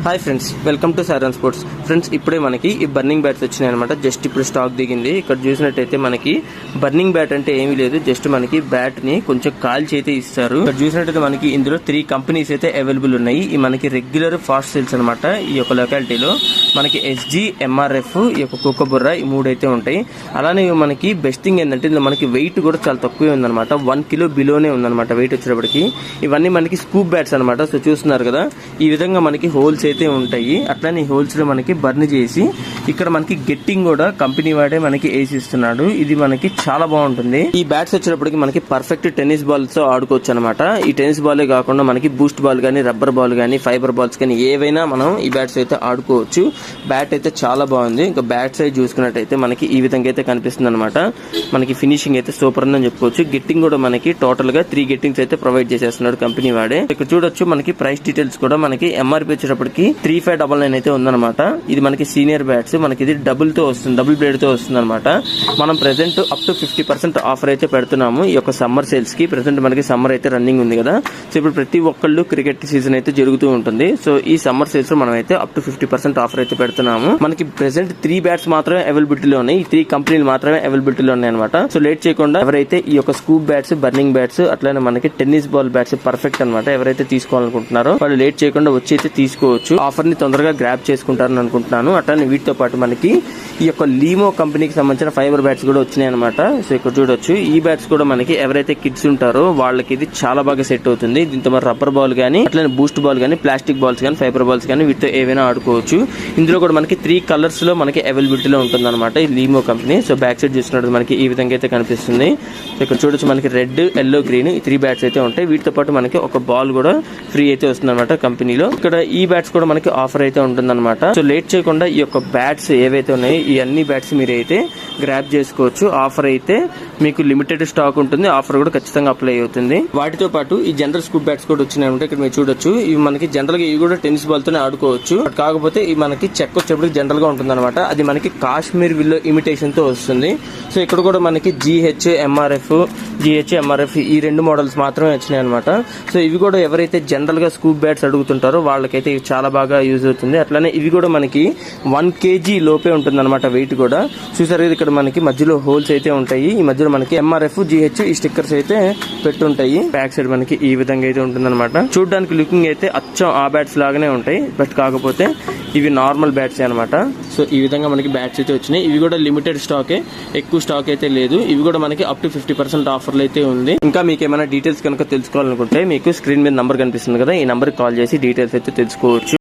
Hi friends, welcome to సారన్ sports. Friends, ఇప్పుడే మనకి ఈ బర్నింగ్ బ్యాట్స్ వచ్చినాయి అనమాట. జస్ట్ ఇప్పుడు స్టాక్ దిగింది. ఇక్కడ చూసినట్టయితే మనకి బర్నింగ్ బ్యాట్ అంటే ఏమీ లేదు, జస్ట్ మనకి బ్యాట్ ని కొంచెం కాల్చి అయితే ఇస్తారు. ఇక్కడ చూసినట్టయితే మనకి ఇందులో 3 కంపెనీస్ అయితే అవైలబుల్ ఉన్నాయి. ఈ మనకి రెగ్యులర్ ఫాస్ట్ సేల్స్ అనమాట. ఈ యొక్క లొకాలిటీలో మనకి ఎస్జీ, ఎంఆర్ఎఫ్, ఈ యొక్క కుక్కబుర్ర, ఈ 3 అయితే ఉంటాయి. అలానే మనకి బెస్ట్ థింగ్ ఏంటంటే ఇందులో మనకి వెయిట్ కూడా చాలా తక్కువే ఉందన్నమాట. 1 కిలో బిలోనే ఉందన్నమాట వెయిట్ వచ్చేటప్పటికి. ఇవన్నీ మనకి స్కూప్ బ్యాట్స్ అనమాట. సో చూస్తున్నారు కదా, ఈ విధంగా మనకి హోల్స్ అయితే ఉంటాయి. అట్లానే ఈ హోల్స్ లో మనకి బర్న్ చేసి ఇక్కడ మనకి గెట్టింగ్ కూడా కంపెనీ వాడే మనకి వేసి ఇస్తున్నాడు. ఇది మనకి చాలా బాగుంటుంది. ఈ బ్యాట్స్ వచ్చేటప్పటికి మనకి పర్ఫెక్ట్ టెన్నిస్ బాల్స్ తో ఆడుకోవచ్చు అనమాట. ఈ టెన్నిస్ బాలే కాకుండా మనకి బూస్ట్ బాల్ గానీ, రబ్బర్ బాల్ గానీ, ఫైబర్ బాల్స్ కానీ ఏవైనా మనం ఈ బ్యాట్స్ అయితే ఆడుకోవచ్చు. బ్యాట్ అయితే చాలా బాగుంది. ఇంకా బ్యాట్ సైజ్ చూసుకున్నట్టయితే మనకి ఈ విధంగా అయితే కనిపిస్తుంది అనమాట. మనకి ఫినిషింగ్ అయితే సూపర్ ఉందని చెప్పుకోవచ్చు. గెట్టింగ్ కూడా మనకి టోటల్ గా 3 గెట్టింగ్స్ అయితే ప్రొవైడ్ చేసేస్తున్నాడు కంపెనీ వాడే. ఇక్కడ చూడొచ్చు మనకి ప్రైస్ డీటెయిల్స్ కూడా మనకి ఎంఆర్పీ వచ్చేటప్పటికి 3599 అయితే ఉందన్నమాట. ఇది మనకి సీనియర్ బ్యాట్స్. మనకి ఇది డబుల్ బ్లేడ్ తో వస్తుంది అనమాట. మనం ప్రెసెంట్ అప్ టు 50% ఆఫర్ అయితే పెడుతున్నాము ఈ యొక్క సమ్మర్ సేల్స్ కి. ప్రెసెంట్ మనకి సమ్మర్ అయితే రన్నింగ్ ఉంది కదా. సో ఇప్పుడు ప్రతి ఒక్కళ్ళు క్రికెట్ సీజన్ అయితే జరుగుతూ ఉంటుంది. సో ఈ సమ్మర్ సేల్స్ లో మనం అయితే అప్ టు 50% ఆఫర్ అయితే పెడుతున్నాము. మనకి ప్రెసెంట్ 3 బ్యాట్స్ మాత్రమే అవైలబిలిటీలో ఉన్నాయి. ఈ 3 కంపెనీలు మాత్రమే అవైలబిలిటీలో ఉన్నాయి అనమాట. సో లేట్ చేయకుండా ఎవరైతే ఈ యొక్క స్కూప్ బ్యాట్స్, బర్నింగ్ బ్యాట్స్, అట్లానే మనకి టెన్నిస్ బాల్ బ్యాట్స్ పర్ఫెక్ట్ అనమాట. ఎవరైతే తీసుకోవాలనుకుంటున్నారో వాళ్ళు లేట్ చేయకుండా వచ్చి అయితే తీసుకోవచ్చు. ఆఫర్ ని తొందరగా గ్రాప్ చేసుకుంటారని అనుకుంటున్నాను. అట్లానే వీటితో పాటు మనకి ఈ యొక్క లీమో కంపెనీకి సంబంధించిన ఫైబర్ బ్యాట్స్ కూడా వచ్చినాయి అనమాట. సో ఇక్కడ చూడొచ్చు, ఈ బ్యాట్స్ కూడా మనకి ఎవరైతే కిడ్స్ ఉంటారో వాళ్ళకి ఇది చాలా బాగా సెట్ అవుతుంది. దీంతో మరి రబ్బర్ బాల్ గానీ, అట్లనే బూస్ట్ బాల్ గానీ, ప్లాస్టిక్ బాల్స్ గానీ, ఫైబర్ బాల్స్ గానీ వీటితో ఏవైనా ఆడుకోవచ్చు. ఇందులో కూడా మనకి 3 కలర్స్ లో మనకి అవైలబిలిటీలో ఉంటుంది అనమాట ఈ లీమో కంపెనీ. సో బ్యాక్ సైడ్ చూసినట్టు మనకి ఈ విధంగా అయితే కనిపిస్తుంది. సో ఇక్కడ చూడొచ్చు మనకి రెడ్, ఎల్లో, గ్రీన్ ఈ 3 బ్యాట్స్ అయితే ఉంటాయి. వీటితో పాటు మనకి ఒక బాల్ కూడా ఫ్రీ అయితే వస్తుంది అనమాట కంపెనీలో. ఇక్కడ ఈ బ్యాట్స్ కూడా మనకి ఆఫర్ అయితే ఉంటుంది అనమాట. సో లేట్ చేయకుండా ఈ యొక్క బ్యాట్స్ ఏవైతే ఉన్నాయో ఈ అన్ని బ్యాట్స్ మీరు అయితే గ్రాప్ చేసుకోవచ్చు. ఆఫర్ అయితే మీకు లిమిటెడ్ స్టాక్ ఉంటుంది. ఆఫర్ కూడా ఖచ్చితంగా అప్లై అవుతుంది. వాటితో పాటు ఈ జనరల్ స్కూప్ బ్యాట్స్ కూడా వచ్చినాయి. ఇక్కడ మీరు చూడొచ్చు, ఇవి మనకి జనరల్ గా ఇవి కూడా టెన్నిస్ బాల్ తోనే ఆడుకోవచ్చు. కాకపోతే ఇవి మనకి చెక్ వచ్చేప్పటికి జనరల్ గా ఉంటుంది అనమాట. అది మనకి కాశ్మీర్ విల్లో ఇమిటేషన్ తో వస్తుంది. సో ఇక్కడ కూడా మనకి GH, MRF ఈ 2 మోడల్స్ మాత్రమే వచ్చినాయి అనమాట. సో ఇవి కూడా ఎవరైతే జనరల్ గా స్కూప్ బ్యాట్స్ అడుగుతుంటారో వాళ్ళకైతే ఇవి చాలా బాగా యూజ్ అవుతుంది. అట్లానే ఇవి కూడా మనకి 1 kg లోపే ఉంటుంది అనమాట వెయిట్ కూడా. చూసారు ఇక్కడ మనకి మధ్యలో హోల్స్ అయితే ఉంటాయి. ఈ మధ్యలో మనకి MRF, GH ఈ స్టిక్కర్స్ అయితే పెట్టుంటాయి. బ్యాక్ సైడ్ మనకి ఈ విధంగా అయితే ఉంటుంది అనమాట. చూడడానికి లుకింగ్ అయితే అచ్చం ఆ బ్యాట్స్ లాగానే ఉంటాయి. బట్ కాకపోతే ఇవి నార్మల్ బ్యాట్స్ అనమాట. సో ఈ విధంగా మనకి బ్యాట్స్ అయితే వచ్చినాయి. ఇవి కూడా లిమిటెడ్ స్టాకే, ఎక్కువ స్టాక్ అయితే లేదు. ఇవి కూడా మనకి అప్ టు 50% ఆఫర్లు అయితే ఉంది. ఇంకా మీకు ఏమైనా డీటెయిల్స్ కనుక తెలుసుకోవాలనుకుంటే మీకు స్క్రీన్ మీద నంబర్ కనిపిస్తుంది కదా, ఈ నంబర్ కాల్ చేసి డీటెయిల్స్ అయితే తెలుసుకోవచ్చు.